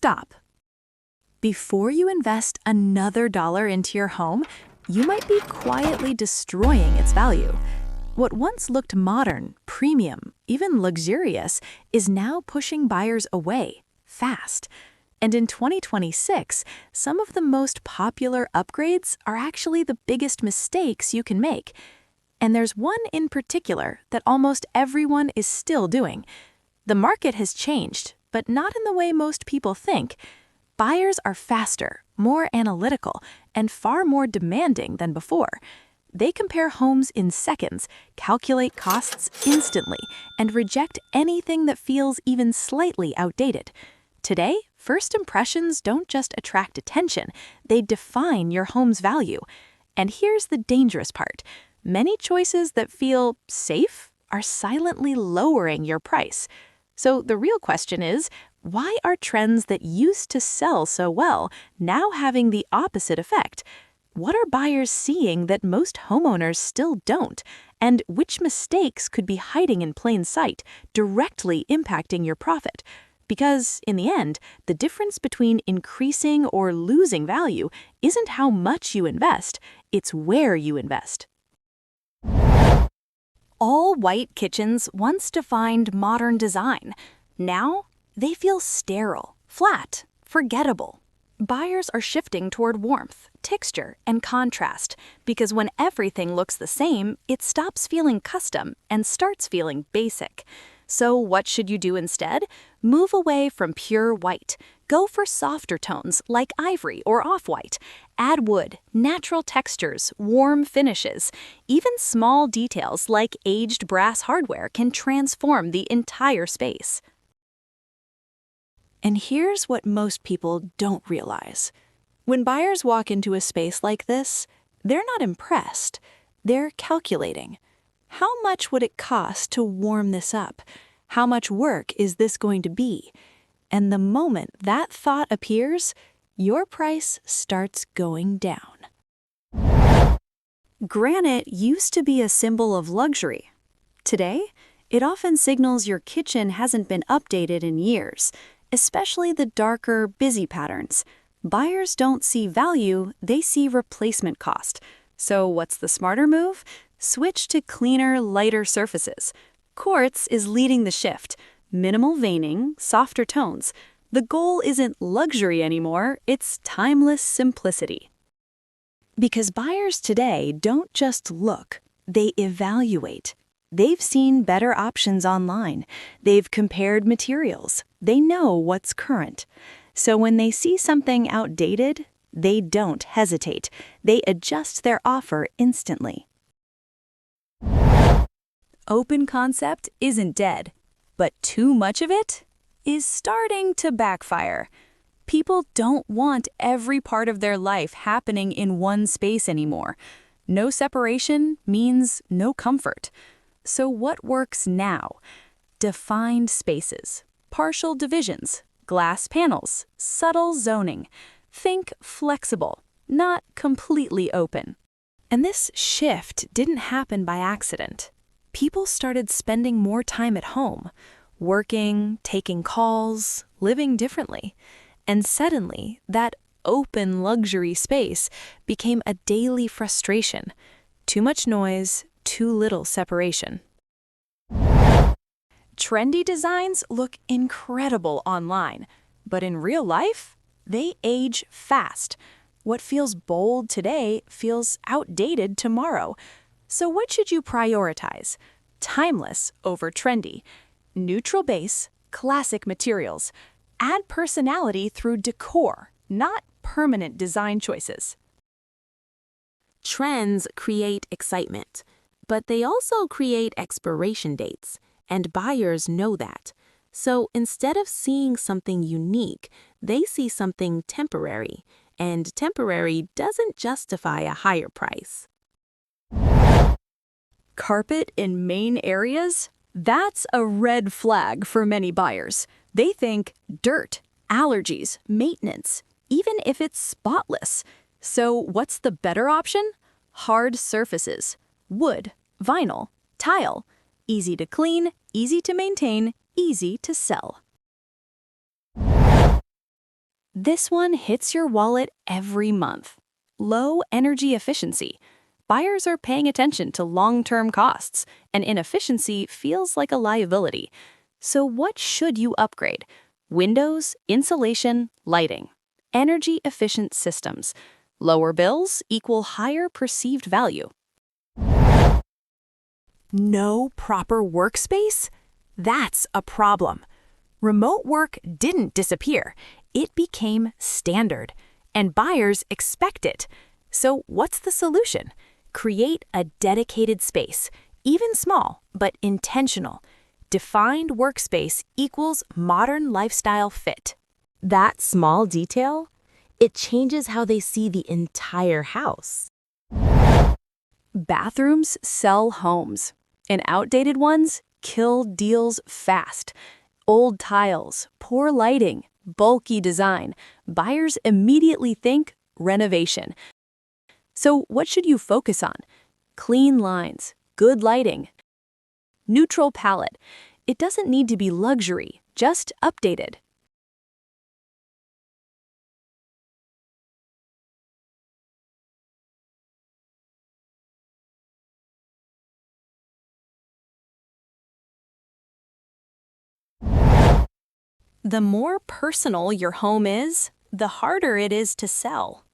stop. Before you invest another dollar into your home, you might be quietly destroying its value. What once looked modern, premium, even luxurious, is now pushing buyers away, fast. And in 2026, some of the most popular upgrades are actually the biggest mistakes you can make. And there's one in particular that almost everyone is still doing. The market has changed, but not in the way most people think. Buyers are faster, more analytical, and far more demanding than before. They compare homes in seconds, calculate costs instantly, and reject anything that feels even slightly outdated. Today, first impressions don't just attract attention, they define your home's value. And here's the dangerous part. Many choices that feel safe are silently lowering your price. So the real question is, why are trends that used to sell so well now having the opposite effect? What are buyers seeing that most homeowners still don't? And which mistakes could be hiding in plain sight, directly impacting your profit? Because, in the end, the difference between increasing or losing value isn't how much you invest, it's where you invest. All-white kitchens once defined modern design. Now, they feel sterile, flat, forgettable. Buyers are shifting toward warmth, texture, and contrast, because when everything looks the same, it stops feeling custom and starts feeling basic. So what should you do instead? Move away from pure white. Go for softer tones like ivory or off-white. Add wood, natural textures, warm finishes. Even small details like aged brass hardware can transform the entire space. And here's what most people don't realize. When buyers walk into a space like this, they're not impressed. They're calculating. How much would it cost to warm this up? How much work is this going to be? And the moment that thought appears, your price starts going down. Granite used to be a symbol of luxury. Today, it often signals your kitchen hasn't been updated in years, especially the darker, busy patterns. Buyers don't see value, they see replacement cost. So what's the smarter move? Switch to cleaner, lighter surfaces. Quartz is leading the shift. Minimal veining, softer tones. The goal isn't luxury anymore, it's timeless simplicity. Because buyers today don't just look, they evaluate. They've seen better options online. They've compared materials. They know what's current. So when they see something outdated, they don't hesitate. They adjust their offer instantly. Open concept isn't dead, but too much of it is starting to backfire. People don't want every part of their life happening in one space anymore. No separation means no comfort. So what works now? Defined spaces, partial divisions, glass panels, subtle zoning. Think flexible, not completely open. And this shift didn't happen by accident. People started spending more time at home, working, taking calls, living differently. And suddenly, that open luxury space became a daily frustration. Too much noise, too little separation. Trendy designs look incredible online, but in real life, they age fast. What feels bold today feels outdated tomorrow. So what should you prioritize? Timeless over trendy. Neutral base, classic materials. Add personality through decor, not permanent design choices. Trends create excitement, but they also create expiration dates, and buyers know that. So instead of seeing something unique, they see something temporary, and temporary doesn't justify a higher price. Carpet in main areas? That's a red flag for many buyers. They think dirt, allergies, maintenance, even if it's spotless. So what's the better option? Hard surfaces, wood, vinyl, tile. Easy to clean, easy to maintain, easy to sell. This one hits your wallet every month. Low energy efficiency. Buyers are paying attention to long-term costs, and inefficiency feels like a liability. So what should you upgrade? Windows, insulation, lighting. Energy-efficient systems. Lower bills equal higher perceived value. No proper workspace? That's a problem. Remote work didn't disappear. It became standard, and buyers expect it. So what's the solution? Create a dedicated space, even small, but intentional. Defined workspace equals modern lifestyle fit. That small detail, it changes how they see the entire house. Bathrooms sell homes, and outdated ones kill deals fast. Old tiles, poor lighting, bulky design. Buyers immediately think renovation. So what should you focus on? Clean lines, good lighting, neutral palette. It doesn't need to be luxury, just updated. The more personal your home is, the harder it is to sell.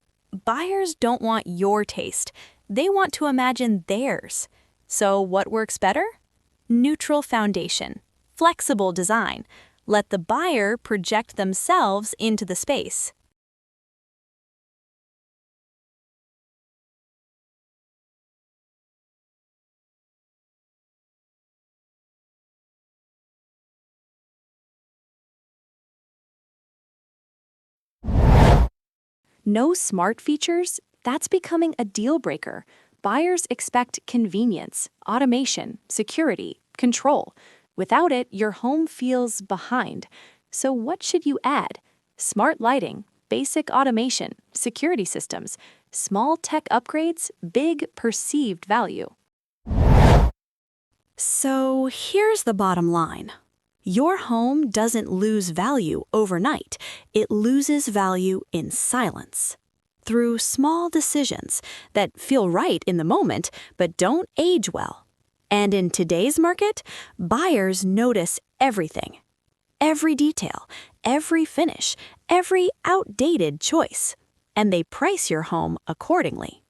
Buyers don't want your taste. They want to imagine theirs. So what works better? Neutral foundation, flexible design. Let the buyer project themselves into the space. No smart features? That's becoming a deal breaker. Buyers expect convenience, automation, security, control. Without it, your home feels behind. So what should you add? Smart lighting, basic automation, security systems, small tech upgrades, big perceived value. So here's the bottom line. Your home doesn't lose value overnight. It loses value in silence. Through small decisions that feel right in the moment but don't age well. And in today's market, buyers notice everything. Every detail, every finish, every outdated choice. And they price your home accordingly.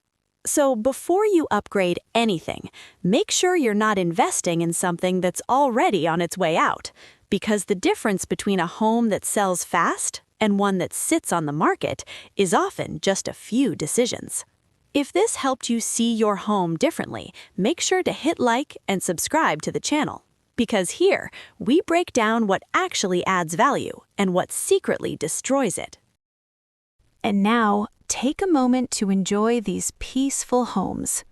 So before you upgrade anything, make sure you're not investing in something that's already on its way out, because the difference between a home that sells fast and one that sits on the market is often just a few decisions. If this helped you see your home differently, make sure to hit like and subscribe to the channel, because here we break down what actually adds value and what secretly destroys it. And now, take a moment to enjoy these peaceful homes.